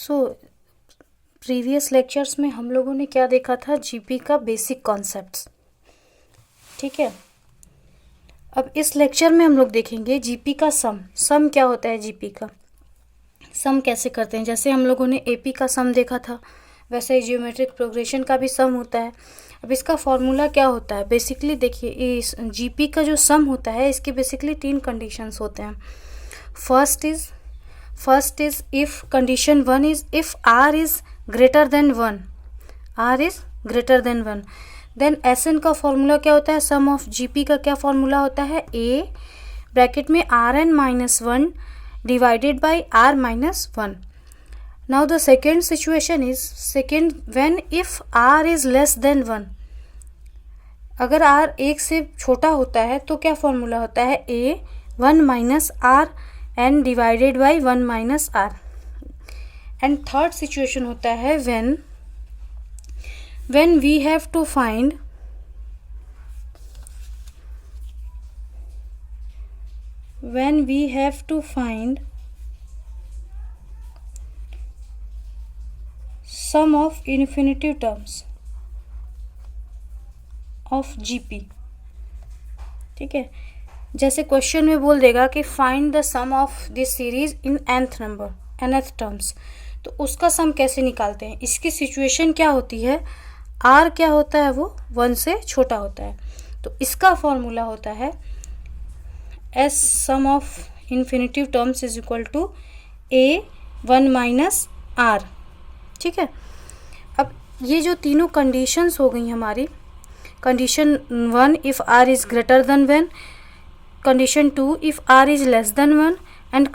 So previous lectures में हम लोगों ने क्या देखा था, जीपी का बेसिक कॉन्सेप्ट्स। ठीक है, अब इस लेक्चर में हम लोग देखेंगे जीपी का सम क्या होता है। जीपी का सम कैसे करते हैं, जैसे हम लोगों ने एपी का सम देखा था वैसे ही जियोमेट्रिक प्रोग्रेशन का भी सम होता है। अब इसका फॉर्मूला क्या होता है, बेसिकली देखिए इस जीपी का जो सम होता है इसके बेसिकली 3 कंडीशंस होते हैं। First is if condition 1 is if r is greater than 1, r is greater than 1, then s n का फॉर्मूला क्या होता है, सम ऑफ जीपी का क्या फॉर्मूला होता है, ए ब्रैकेट में r n minus 1 divided by r minus 1. Now the second situation is when if r is less than 1, अगर r 1 से छोटा होता है तो क्या फॉर्मूला होता है, a 1 minus r n divided by 1 minus r. And third situation होता है when we have to find sum of infinitive terms of GP। ठीक है, जैसे क्वेश्चन में बोल देगा कि find the sum of this series in nth terms, तो उसका सम कैसे निकालते हैं। इसकी सिचुएशन क्या होती है, r क्या होता है, वो 1 से छोटा होता है, तो इसका फॉर्मूला होता है s sum of infinitive terms is equal to a 1 minus r। ठीक है, अब ये जो तीनों कंडीशंस हो गई हमारी, condition 1 if r is greater than 1, condition 2 if r is less than 1 and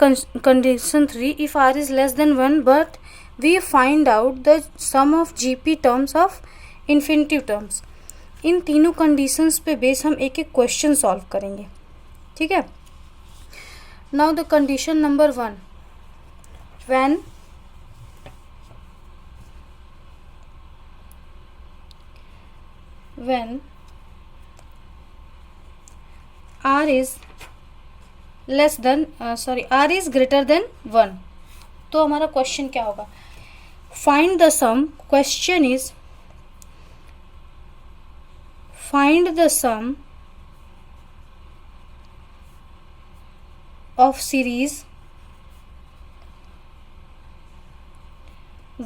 condition 3 if r is less than 1, but we find out the sum of GP terms of infinitive terms. इन तीनों conditions पे base हम एक एक question solve करेंगे। ठीक है, now the condition number 1, when r is less than r is greater than 1, तो हमारा क्वेश्चन क्या होगा, find the sum, question is find the sum of series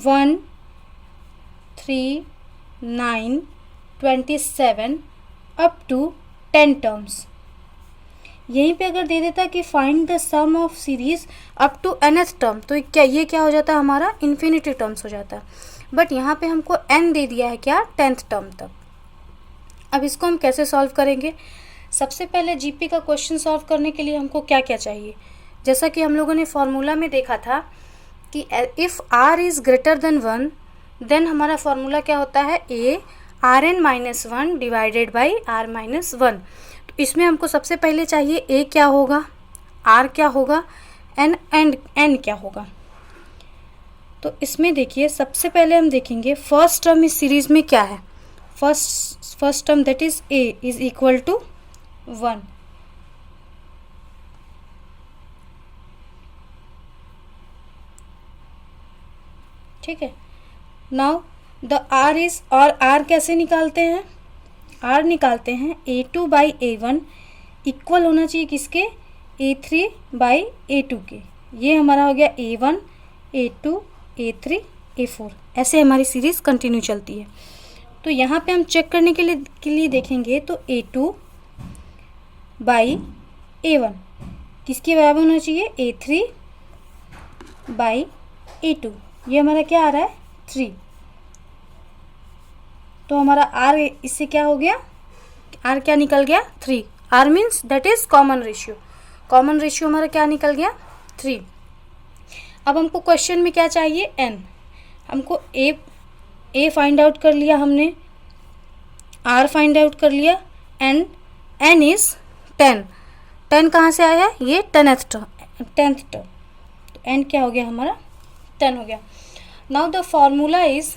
1 3 9 27 up to 10 terms. यहीं पे अगर दे देता कि find the sum of series up to nth term, तो क्या हो जाता है, हमारा इन्फिनिटिव टर्म्स हो जाता है। बट यहाँ पे हमको n दे दिया है क्या, 10th टर्म तक। अब इसको हम कैसे सॉल्व करेंगे, सबसे पहले जीपी का क्वेश्चन सॉल्व करने के लिए हमको क्या क्या चाहिए, जैसा कि हम लोगों ने फॉर्मूला में देखा था कि if r is greater than 1, then हमारा फॉर्मूला क्या होता है, a r n minus 1 divided by r minus 1। तो इसमें हमको सबसे पहले चाहिए ए क्या होगा, आर क्या होगा, एन एंड एन क्या होगा। तो इसमें देखिए सबसे पहले हम देखेंगे फर्स्ट टर्म इस सीरीज में क्या है, first term that is a is equal to 1। ठीक है, नाउ द आर इज, और आर कैसे निकालते हैं, आर निकालते हैं a2 बाई a1 इक्वल होना चाहिए किसके, a3 बाई a2 के। ये हमारा हो गया a1 a2 a3 a4, ऐसे हमारी सीरीज कंटिन्यू चलती है। तो यहाँ पे हम चेक करने के लिए देखेंगे तो a2 बाई a1 किसके बराबर होना चाहिए, a3 बाई a2, ये हमारा क्या आ रहा है 3। तो हमारा r इससे क्या हो गया, r क्या निकल गया 3, r means that is common ratio हमारा क्या निकल गया 3। अब हमको क्वेश्चन में क्या चाहिए, n, हमको a फाइंड आउट कर लिया हमने, r फाइंड आउट कर लिया, एंड n इज 10 कहाँ से आया, ये 10th टर्म, तो n क्या हो गया हमारा 10 हो गया। Now the formula is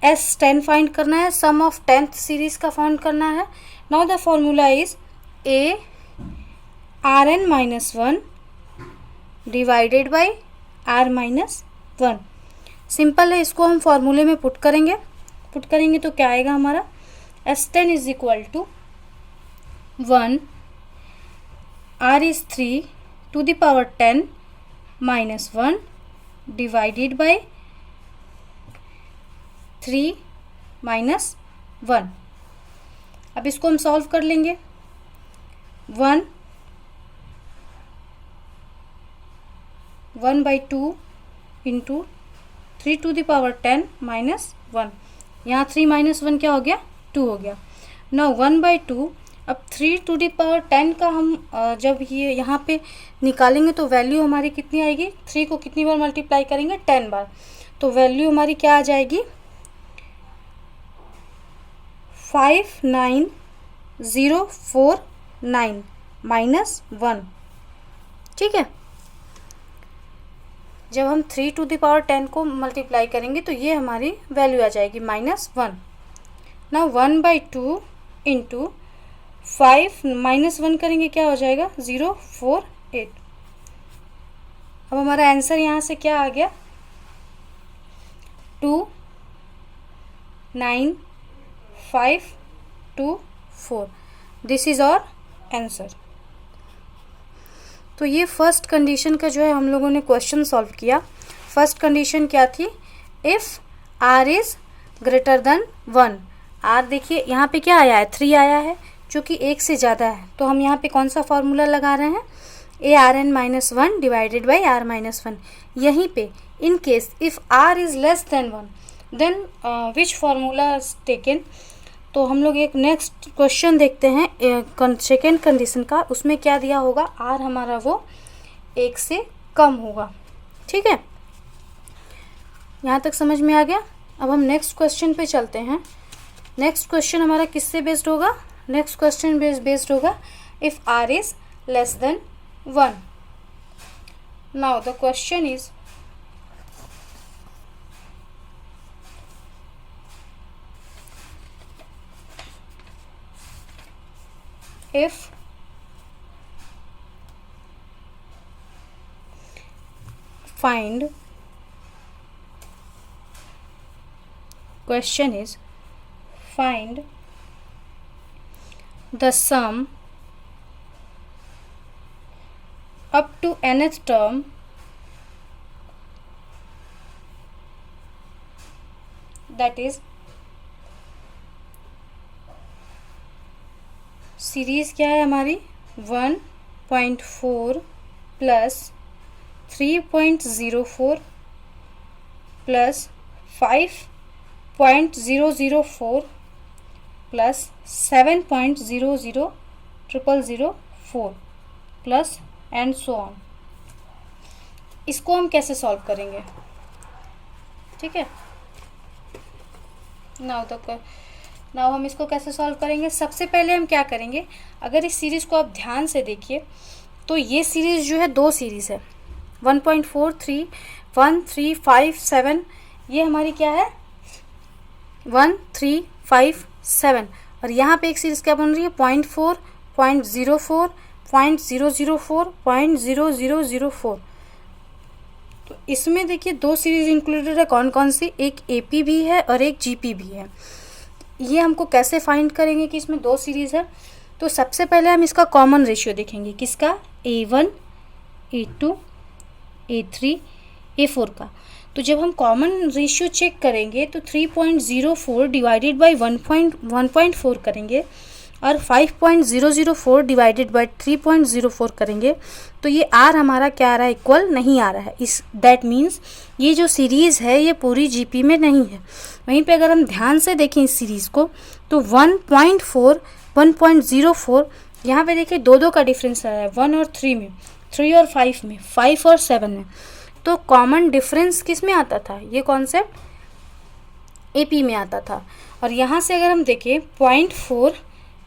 S10 find करना है, सम ऑफ 10th सीरीज का फाइंड करना है। Now the formula is a r n minus 1 divided by r minus 1। Simple है, इसको हम फॉर्मूले में पुट करेंगे तो क्या आएगा हमारा, S10 is equal to 1, r is 3 to the power 10 minus 1 divided by 3 minus 1। अब इसको हम सॉल्व कर लेंगे। 1/2 into 3 to the power 10 minus 1, यहाँ 3 माइनस 1 क्या हो गया, 2 हो गया। नाउ 1/2, अब 3 टू द पावर 10 का हम जब ये यहाँ पे निकालेंगे तो वैल्यू हमारी कितनी आएगी, 3 को कितनी बार मल्टीप्लाई करेंगे, 10 बार, तो वैल्यू हमारी क्या आ जाएगी, 59049 माइनस 1। ठीक है, जब हम 3 टू द पावर 10 को मल्टीप्लाई करेंगे तो ये हमारी वैल्यू आ जाएगी -1। ना 1/2 इंटू 5 माइनस 1 करेंगे क्या हो जाएगा, 048। अब हमारा आंसर यहाँ से क्या आ गया, 29524। This is our answer. तो ये फर्स्ट कंडीशन का जो है हम लोगों ने क्वेश्चन सॉल्व किया। फर्स्ट कंडीशन क्या थी, if r is greater than 1। r देखिए यहाँ पे क्या आया है, 3 आया है जो कि 1 से ज़्यादा है, तो हम यहाँ पे कौन सा फार्मूला लगा रहे हैं, ARn-1 डिवाइडेड बाई r-1। यहीं पे in case if r is less than 1 then which formula is taken. तो हम लोग एक नेक्स्ट क्वेश्चन देखते हैं सेकेंड कंडीशन का, उसमें क्या दिया होगा, r हमारा वो 1 से कम होगा। ठीक है, यहाँ तक समझ में आ गया। अब हम नेक्स्ट क्वेश्चन पे चलते हैं। नेक्स्ट क्वेश्चन हमारा किससे बेस्ड होगा, नेक्स्ट क्वेश्चन बेस्ड होगा if r is less than 1। Now the question is, if find, question is find the sum up to nth term that is series क्या है हमारी, 1.4 plus 3.04 plus 5.004 plus 7.00004 plus and so on. इसको हम कैसे solve करेंगे, ठीक है। Now हम इसको कैसे सॉल्व करेंगे, सबसे पहले हम क्या करेंगे, अगर इस सीरीज़ को आप ध्यान से देखिए तो ये सीरीज़ जो है 2 सीरीज़ है, 1.4 3 1 3 5 7, ये हमारी क्या है 1 3 5 7, और यहाँ पे एक सीरीज़ क्या बन रही है 0.4 0.04 0.004 0.0004। तो इसमें देखिए 2 सीरीज़ इंक्लूडेड है, कौन कौन सी, एक AP भी है और एक GP भी है। ये हमको कैसे फाइंड करेंगे कि इसमें 2 सीरीज़ है, तो सबसे पहले हम इसका कॉमन रेशियो देखेंगे, किसका, A1 A2 A3 A4 का। तो जब हम कॉमन रेशियो चेक करेंगे तो 3.04 डिवाइडेड बाई 1.4 करेंगे और 5.004 डिवाइडेड बाई 3.04 करेंगे तो ये R हमारा क्या आ रहा है, इक्वल नहीं आ रहा है। इस दैट मीन्स ये जो सीरीज़ है ये पूरी GP में नहीं है। वहीं पे अगर हम ध्यान से देखें इस सीरीज़ को तो 1.4 1.04, यहाँ पे देखिए 2 का डिफरेंस आ रहा है, 1 और 3 में, 3 और 5 में, 5 और 7 में। तो कॉमन डिफरेंस किस में आता था, ये कॉन्सेप्ट AP में आता था। और यहाँ से अगर हम देखें 0.4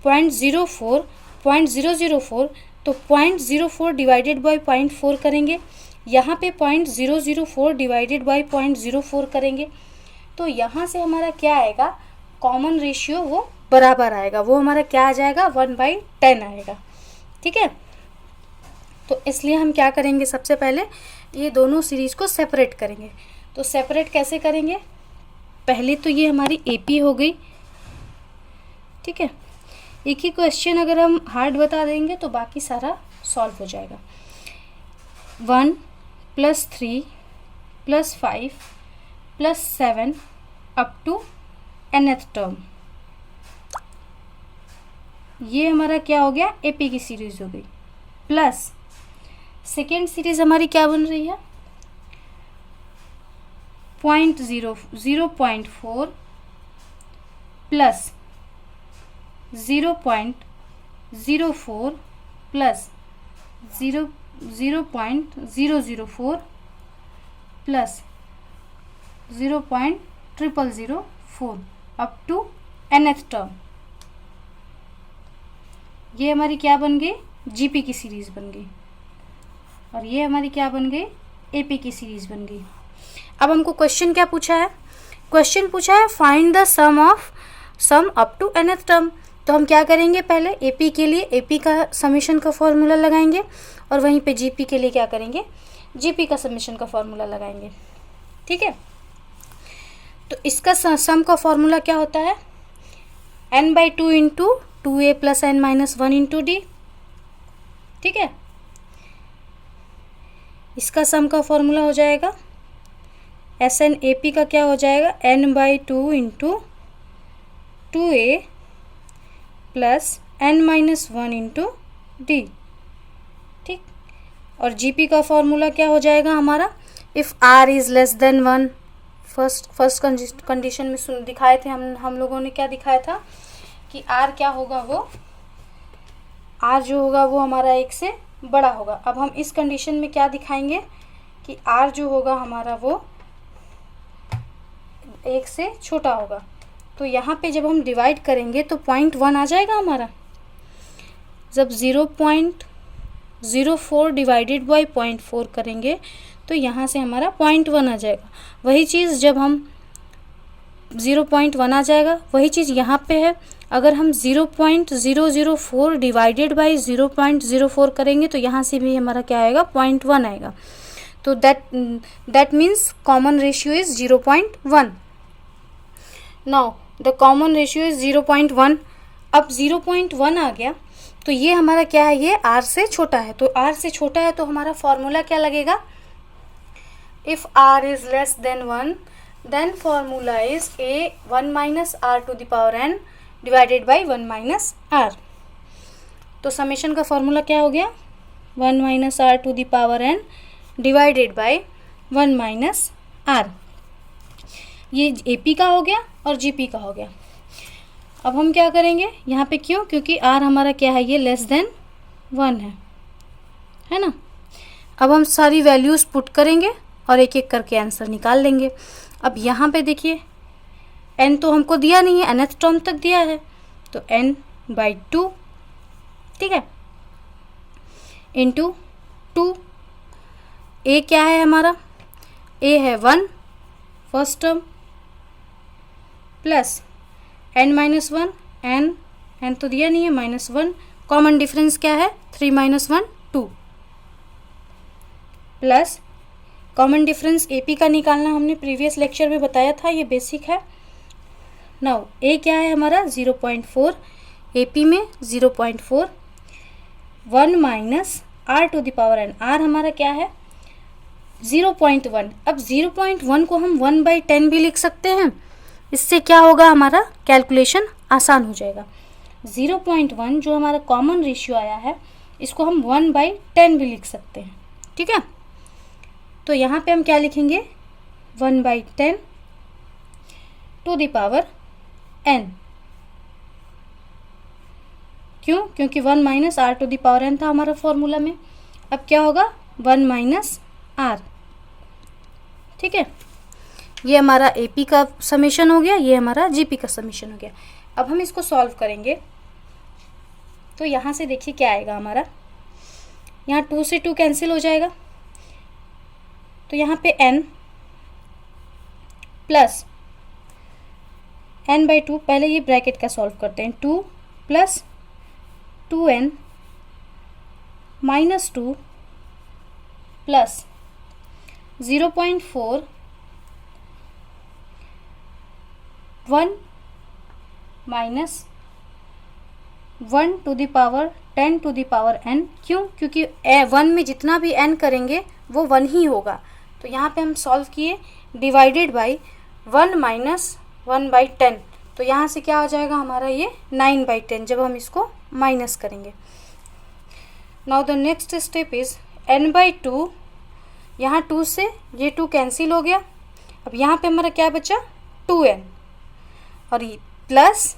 0.04 0.004, तो 0.04 डिवाइडेड बाई 0.4 करेंगे, यहाँ पे 0.004 डिवाइडेड बाई 0.04 करेंगे, तो यहाँ से हमारा क्या आएगा, कॉमन रेशियो वो बराबर आएगा, वो हमारा क्या आ जाएगा 1/10 आएगा। ठीक है, तो इसलिए हम क्या करेंगे, सबसे पहले ये दोनों सीरीज़ को सेपरेट करेंगे। तो सेपरेट कैसे करेंगे, पहले तो ये हमारी AP हो गई, ठीक है। एक ही क्वेश्चन अगर हम हार्ड बता देंगे तो बाकी सारा सॉल्व हो जाएगा। 1 + 3 + 5 + 7 अप टू nth टर्म, ये हमारा क्या हो गया, AP की सीरीज हो गई। प्लस सेकेंड सीरीज हमारी क्या बन रही है, 0.4 plus 0.04 plus 0.004 plus 0.0004 up to nth term, ये हमारी क्या बन गई, GP की सीरीज बन गई। और ये हमारी क्या बन गई, AP की सीरीज बन गई। अब हमको क्वेश्चन क्या पूछा है, क्वेश्चन पूछा है find the sum up to nth term. तो हम क्या करेंगे, पहले AP के लिए AP का समेशन का फॉर्मूला लगाएंगे और वहीं पे GP के लिए क्या करेंगे, GP का समेशन का फॉर्मूला लगाएंगे, ठीक है। तो इसका सम का फॉर्मूला क्या होता है, n/2 into 2a + n - 1 into d, ठीक है। इसका सम का फॉर्मूला हो जाएगा SN AP का क्या हो जाएगा, n/2 into 2a + n - 1 into d, ठीक। और GP का फॉर्मूला क्या हो जाएगा हमारा, if r is less than 1। First condition में दिखाए थे हम लोगों ने, क्या दिखाया था कि r क्या होगा, वो r जो होगा वो हमारा 1 से बड़ा होगा। अब हम इस कंडीशन में क्या दिखाएंगे कि r जो होगा हमारा वो 1 से छोटा होगा। तो यहाँ पे जब हम डिवाइड करेंगे तो 0.1 आ जाएगा हमारा। जब 0.04 डिवाइडेड बाई 0.4 करेंगे तो यहाँ से हमारा 0.1 आ जाएगा। वही चीज़ जब हम 0.1 आ जाएगा, वही चीज़ यहाँ पे है। अगर हम 0.004 डिवाइडेड बाई 0.04 करेंगे तो यहाँ से भी हमारा क्या आएगा, 0.1 आएगा। तो that means common ratio is 0.1। Now the common ratio is 0.1। अब 0.1 आ गया तो ये हमारा क्या है, ये r से छोटा है। तो r से छोटा है तो हमारा फॉर्मूला क्या लगेगा, if r is less than 1 then formula is a1 - r to the power n divided by 1 - r। तो समेशन का फॉर्मूला क्या हो गया, 1 - r to the power n divided by 1 - r। ये AP का हो गया और GP का हो गया। अब हम क्या करेंगे यहाँ पे, क्यों, क्योंकि r हमारा क्या है, ये लेस देन 1 है ना। अब हम सारी वैल्यूज़ पुट करेंगे और एक एक करके आंसर निकाल लेंगे। अब यहाँ पे देखिए n तो हमको दिया नहीं है, nth टर्म तक दिया है, तो n/2, ठीक है, इंटू 2। a क्या है हमारा, a है 1 first term, plus n - 1, n तो दिया नहीं है, -1, कॉमन डिफरेंस क्या है, 3 - 1 2, प्लस कॉमन डिफरेंस AP का निकालना हमने प्रीवियस लेक्चर में बताया था, ये बेसिक है। नाउ a क्या है हमारा, 0.4, AP में 0.4, 1 - r to the power n, r हमारा क्या है 0.1। अब 0.1 को हम 1/10 भी लिख सकते हैं, इससे क्या होगा, हमारा कैलकुलेशन आसान हो जाएगा। 0.1 जो हमारा कॉमन रेशियो आया है, इसको हम 1/10 भी लिख सकते हैं, ठीक है। तो यहाँ पे हम क्या लिखेंगे, 1/10 टू द पावर n। क्यों, क्योंकि 1 - r to the power n था हमारा फॉर्मूला में। अब क्या होगा, 1 - r, ठीक है। ये हमारा AP का समेशन हो गया, ये हमारा GP का समेशन हो गया। अब हम इसको सॉल्व करेंगे तो यहाँ से देखिए क्या आएगा हमारा, यहाँ 2 से 2 कैंसिल हो जाएगा, तो यहाँ पे n प्लस n/2, पहले ये ब्रैकेट का सॉल्व करते हैं, 2 + 2n - 2 plus 0.4 1 minus 1 to the power 10 to the power n। क्यों? क्योंकि 1 में जितना भी n करेंगे वो 1 ही होगा। तो यहाँ पे हम सॉल्व किए, डिवाइडेड बाई 1 माइनस 1/10, तो यहाँ से क्या हो जाएगा हमारा ये 9/10 जब हम इसको माइनस करेंगे। Now the next step is n/2, यहाँ 2 से ये 2 कैंसिल हो गया। अब यहाँ पे हमारा क्या बचा 2n, और ये प्लस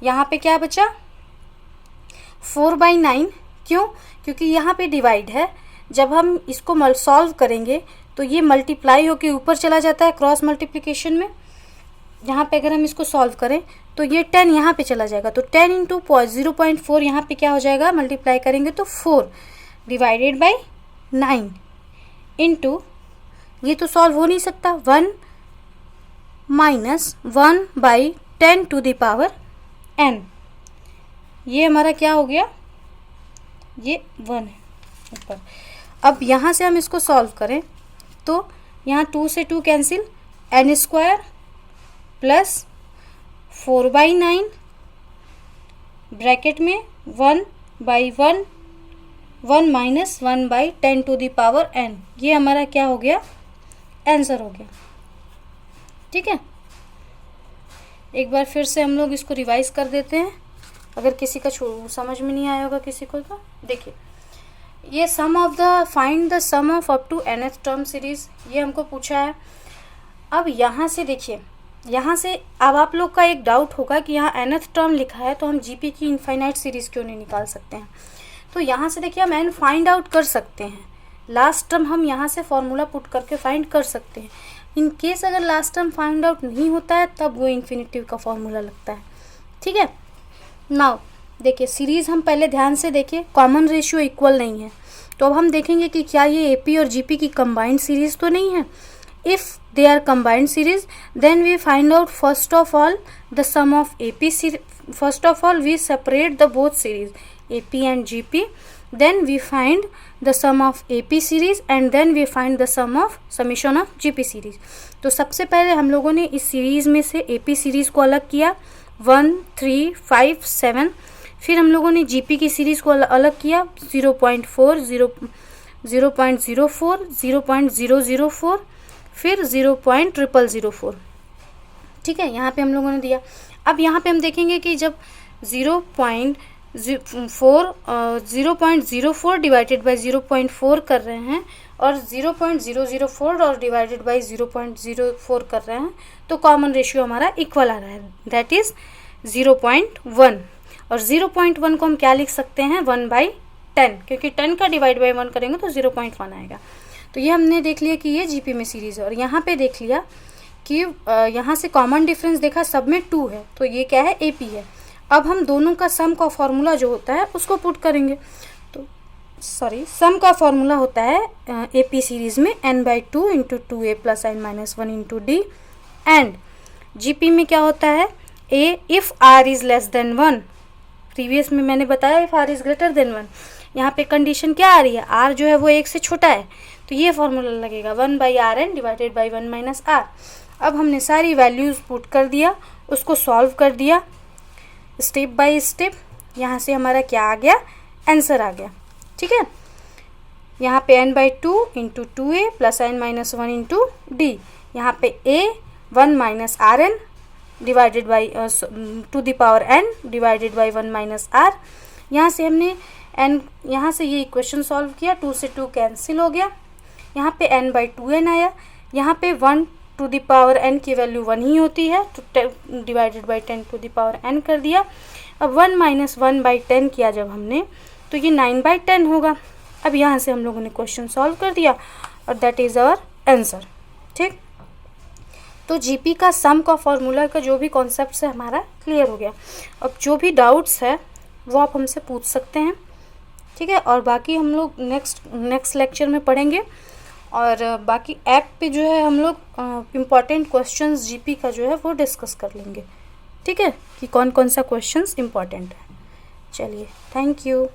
यहाँ पे क्या बचा 4/9। क्यों? क्योंकि यहाँ पे डिवाइड है, जब हम इसको सॉल्व करेंगे तो ये मल्टीप्लाई होके ऊपर चला जाता है क्रॉस मल्टीप्लिकेशन में। यहाँ पे अगर हम इसको सॉल्व करें तो ये 10 यहाँ पे चला जाएगा, तो 10 इंटू 0.4 यहाँ पे क्या हो जाएगा, मल्टीप्लाई करेंगे तो 4 डिवाइडेड बाई 9 इंटू, ये तो सॉल्व हो नहीं सकता, 1 minus 1/10 to the power n। ये हमारा क्या हो गया, ये 1 है ऊपर। अब यहाँ से हम इसको सॉल्व करें तो यहाँ 2 से 2 कैंसिल, n² प्लस 4/9 ब्रैकेट में 1/1 1 minus 1/10 to the power n। ये हमारा क्या हो गया, आंसर हो गया। ठीक है, एक बार फिर से हम लोग इसको रिवाइज कर देते हैं, अगर किसी का समझ में नहीं आया होगा किसी को तो देखिए, ये sum of the find the sum of up to nth term series, ये हमको पूछा है। अब यहाँ से देखिए, यहाँ से अब आप लोग का एक डाउट होगा कि यहाँ nth टर्म लिखा है तो हम जीपी की इनफाइनाइट सीरीज क्यों नहीं निकाल सकते हैं। तो यहाँ से देखिए हम n फाइंड आउट कर सकते हैं, लास्ट टर्म हम यहाँ से फॉर्मूला पुट करके फाइंड कर सकते हैं। इन केस अगर लास्ट टर्म फाइंड आउट नहीं होता है तब वो इन्फिनिटिव का फॉर्मूला लगता है। ठीक है, नाउ देखिए सीरीज़ हम पहले ध्यान से देखिए, कॉमन रेशियो इक्वल नहीं है, तो अब हम देखेंगे कि क्या ये एपी और जीपी की कंबाइंड सीरीज़ तो नहीं है। If they are combined series then we find out first of all the sum of AP series. First of all we separate the both series AP and GP, then we find the sum of AP series and then we find the sum of summation of GP series। तो सबसे पहले हम लोगों ने इस series में से AP series को अलग किया 1, 3, 5, 7, फिर हम लोगों ने GP की सीरीज़ को अलग किया 0.4, 0.04, 0.004, फिर 0.004। ठीक है, यहाँ पे हम लोगों ने दिया। अब यहाँ पे हम देखेंगे कि जब 0.04 डिवाइडेड बाई 0.4 कर रहे हैं और 0.004 और डिवाइडेड बाई 0.04 कर रहे हैं तो कॉमन रेशियो हमारा इक्वल आ रहा है, दैट इज़ 0.1। और 0.1 को हम क्या लिख सकते हैं 1/10, क्योंकि 10 का डिवाइड बाई 1 करेंगे तो 0.1 आएगा। तो ये हमने देख लिया कि ये जीपी में सीरीज़ है। और यहाँ पे देख लिया कि यहाँ से कॉमन डिफरेंस देखा, सब में 2 है, तो ये क्या है एपी है। अब हम दोनों का सम का फॉर्मूला जो होता है उसको पुट करेंगे, तो सम का फॉर्मूला होता है एपी सीरीज़ में n/2 into 2a plus n-1 into D, and GP में क्या होता है a if r is less than 1। Previous में मैंने बताया if r is greater than 1। यहाँ पे कंडीशन क्या आ रही है, r जो है वो 1 से छोटा है, तो ये फॉर्मूला लगेगा 1/rn divided by 1 minus r। अब हमने सारी वैल्यूज़ पुट कर दिया, उसको सॉल्व कर दिया स्टेप बाय स्टेप। यहाँ से हमारा क्या आ गया, आंसर आ गया। ठीक है, यहाँ पे n/2 into 2a plus n-1 into D, यहाँ पे a 1 minus rn divided by two the power n divided by 1 minus r। यहाँ से हमने n, यहाँ से ये इक्वेशन सॉल्व किया, 2 से 2 कैंसिल हो गया, यहाँ पे n/2n आया, यहाँ पे 1 टू द पावर n की वैल्यू 1 ही होती है, तो divided by 10 to the power n कर दिया। अब 1 माइनस 1/10 किया जब हमने, तो ये 9/10 होगा। अब यहाँ से हम लोगों ने क्वेश्चन सॉल्व कर दिया और दैट इज़ आवर आंसर। ठीक, तो जीपी का सम का फॉर्मूला का जो भी कॉन्सेप्ट है हमारा क्लियर हो गया। अब जो भी डाउट्स है वो आप हमसे पूछ सकते हैं। ठीक है, और बाकी हम लोग नेक्स्ट लेक्चर में पढ़ेंगे, और बाकी ऐप पे जो है हम लोग इम्पॉर्टेंट क्वेश्चंस जीपी का जो है वो डिस्कस कर लेंगे। ठीक है, कि कौन कौन सा क्वेश्चंस इम्पॉर्टेंट है। चलिए, थैंक यू।